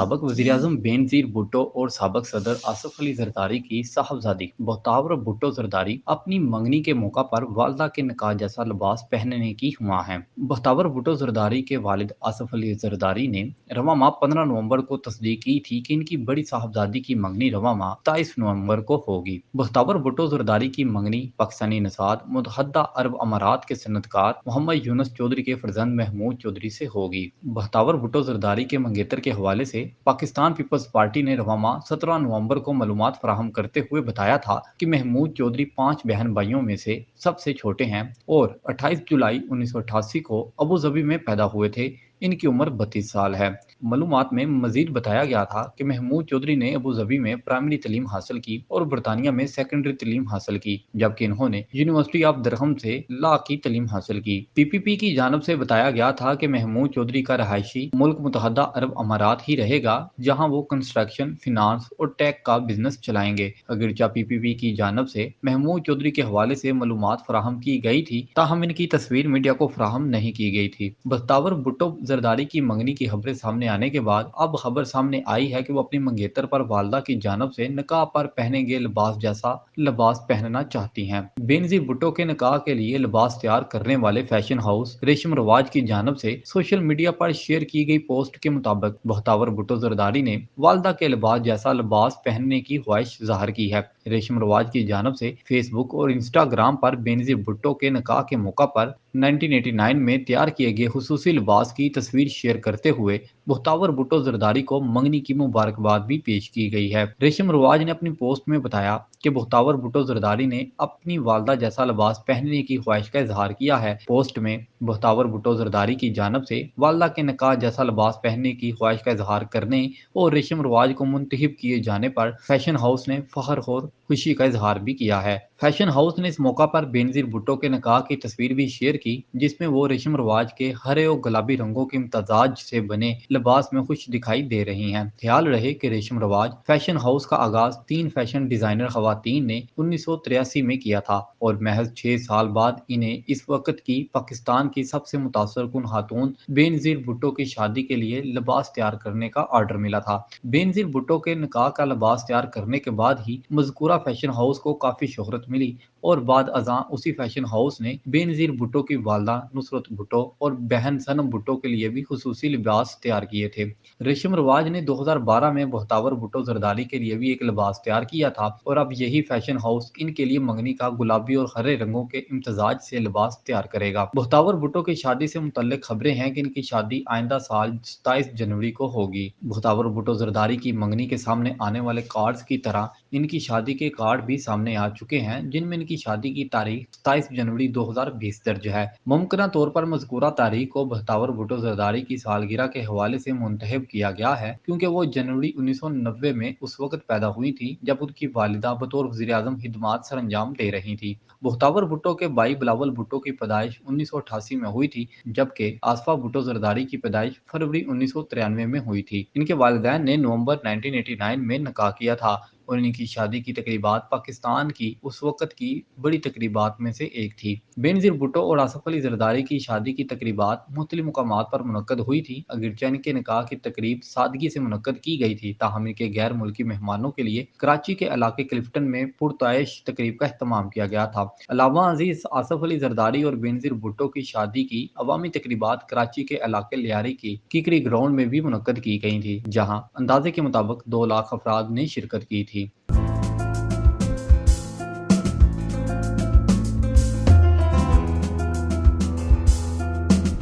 साबिक वज़ीर-ए-आज़म बेनज़ीर भुट्टो और साबिक सदर आसिफ अली ज़रदारी की साहबजादी बख्तावर भुट्टो ज़रदारी अपनी मंगनी के मौका पर वालदा के निकाह जैसा लिबास पहनने की हुआ हैं। बख्तावर भुट्टो ज़रदारी के वालिद आसिफ अली ज़रदारी ने रवां माह 15 नवंबर को तस्दीक की थी कि इनकी बड़ी साहबजादी की मंगनी रवां माह 23 नवंबर को होगी। बख्तावर भुट्टो ज़रदारी की मंगनी पाकिस्तानी नसाद मुत्तहदा अरब अमारात के सनतकार मोहम्मद यूनुस चौधरी के फर्जंद महमूद चौधरी से होगी। बख्तावर भुट्टो ज़रदारी के मंगेतर के हवाले से पाकिस्तान पीपल्स पार्टी ने रवां माह 17 नवंबर को मालूमात फराहम करते हुए बताया था कि महमूद चौधरी 5 बहन भाइयों में से सबसे छोटे हैं और 28 जुलाई 1988 को अबू धाबी में पैदा हुए थे। इनकी उम्र 32 साल है। मालूमात में मजीद बताया गया था कि महमूद चौधरी ने अबू धाबी में प्राइमरी तलीम हासिल की और बरतानिया में सेकेंडरी तलीम हासिल की, जबकि इन्होंने यूनिवर्सिटी ऑफ दरहम से लॉ की तलीम हासिल की। पीपीपी की जानब से बताया गया था कि महमूद चौधरी का रहायशी मुल्क मुत्तहदा अरब अमारात ही रहेगा, जहां वो कंस्ट्रक्शन, फिनांस और टेक का बिजनेस चलाएंगे। अगरचा पीपीपी की जानब से महमूद चौधरी के हवाले से मालूमात फराहम की गई थी, ताहम इनकी तस्वीर मीडिया को फराहम नहीं की गई थी। बख्तावर भुट्टो ज़रदारी की मंगनी की खबरें सामने आने के बाद अब खबर सामने आई है कि वो अपनी मंगेतर पर वालदा की जानब से निकाह पर पहने गए लिबास जैसा लिबास पहनना चाहती हैं। बेनज़ीर भुट्टो के निकाह के लिए लिबास तैयार करने वाले फैशन हाउस रेशम रवाज की जानब से सोशल मीडिया पर शेयर की गई पोस्ट के मुताबिक बख्तावर भुट्टो ज़रदारी ने वालदा के लिबास जैसा लिबास पहनने की ख्वाहिश जाहिर की है। रेशम रवाज की जानब से फेसबुक और इंस्टाग्राम पर बेनज़ीर भुट्टो के निकाह के मौका पर 1989 में तैयार किए गए खुसूसी लिबास की तस्वीर शेयर करते हुए बख्तावर भुट्टो ज़रदारी को मंगनी की मुबारकबाद भी पेश की गई है। रेशम रवाज ने अपनी पोस्ट में बताया कि बख्तावर भुट्टो ज़रदारी ने अपनी वालदा जैसा लिबास पहनने की ख्वाहिश का इजहार किया है। पोस्ट में बख्तावर भुट्टो ज़रदारी की जानब से वालदा के निकाह जैसा लिबास पहनने की ख्वाहिश का इजहार करने और रेशम रवाज को मुंतखब किए जाने पर फैशन हाउस ने फख्र और खुशी का इजहार भी किया है। फैशन हाउस ने इस मौका पर बेनज़ीर भुट्टो के निकाह की तस्वीर भी शेयर की, जिसमें वो रेशम रवाज के हरे और गुलाबी रंगों के इम्तजाज से बने लिबास में खुश दिखाई दे रही हैं। ख्याल रहे कि रेशम रवाज फैशन हाउस का आगाज 3 फैशन डिजाइनर खवातीन ने 1983 में किया था और महज 6 साल बाद इन्हें इस वक्त की पाकिस्तान की सबसे मुतासरकुन खातून बेनज़ीर भुट्टो की शादी के लिए लिबास तैयार करने का ऑर्डर मिला था। बेनज़ीर भुट्टो के निकाह का लिबास तैयार करने के बाद ही मज़कूरा फैशन हाउस को काफ़ी शोहरत मिली और बाद अज़ां उसी फैशन हाउस ने बेनज़ीर भुट्टो की वालदा नुसरत भुट्टो और बहन सनम भुट्टो के लिए भी खुसूसी लिबास तैयार किए थे। रेशम रवाज ने 2012 में बख्तावर भुट्टो ज़रदारी के लिए भी एक लिबास तैयार किया था और अब यही फैशन हाउस इनके लिए मंगनी का गुलाबी और हरे रंगों के इम्तजाज से लिबास तैयार करेगा। बख्तावर भुट्टो की शादी से मुतल्लिक खबरें हैं कि इनकी शादी आइंदा साल 27 जनवरी को होगी। बख्तावर भुट्टो ज़रदारी की मंगनी के सामने आने वाले कार्ड्स की तरह इनकी शादी के कार्ड भी सामने आ चुके हैं, जिनमें इनकी शादी की तारीख 27 जनवरी 2020 दर्ज है। मुमकिन तौर पर मज़कूरा तारीख को बख्तावर भुट्टो ज़रदारी की सालगिरह के हवाले से मुंतखब किया गया है, क्योंकि वो जनवरी 1990 में उस वक्त पैदा हुई थी जब उनकी वालिदा बतौर वज़ीर-ए-आज़म खिदमात सर अंजाम दे रही थी। बख्तावर भुट्टो के भाई बिलावल भुट्टो की पैदाइश 1988 में हुई थी, जबकि आसफा भुट्टो ज़रदारी की पैदाइश फरवरी 1993 में हुई थी। इनके वालिदैन ने नवंबर 1989 में निकाह किया था और इनकी शादी की तकरीबात पाकिस्तान की उस वक्त की बड़ी तकरीबात में से एक थी। बेनज़ीर भुट्टो और आसिफ अली ज़रदारी की शादी की तकरीबात मुख्तलिफ मुकामात पर मुनक्कद हुई थी। अगरचे इनके निकाह की तकरीब सादगी से मुनक्कद की गई थी, ताहम इनके गैर मुल्की मेहमानों के लिए कराची के इलाके क्लिफ्टन में पुरताइश तकरीब का अहतमाम किया गया था। अलावा अजीज आसिफ अली ज़रदारी और बेनज़ीर भुट्टो की शादी की अवामी तकरीबात कराची के इलाके लियारी की किकरी ग्राउंड में भी मुनक्कद की गई थी, जहाँ अंदाजे के मुताबिक 2 लाख अफराद ने शिरकत की थी।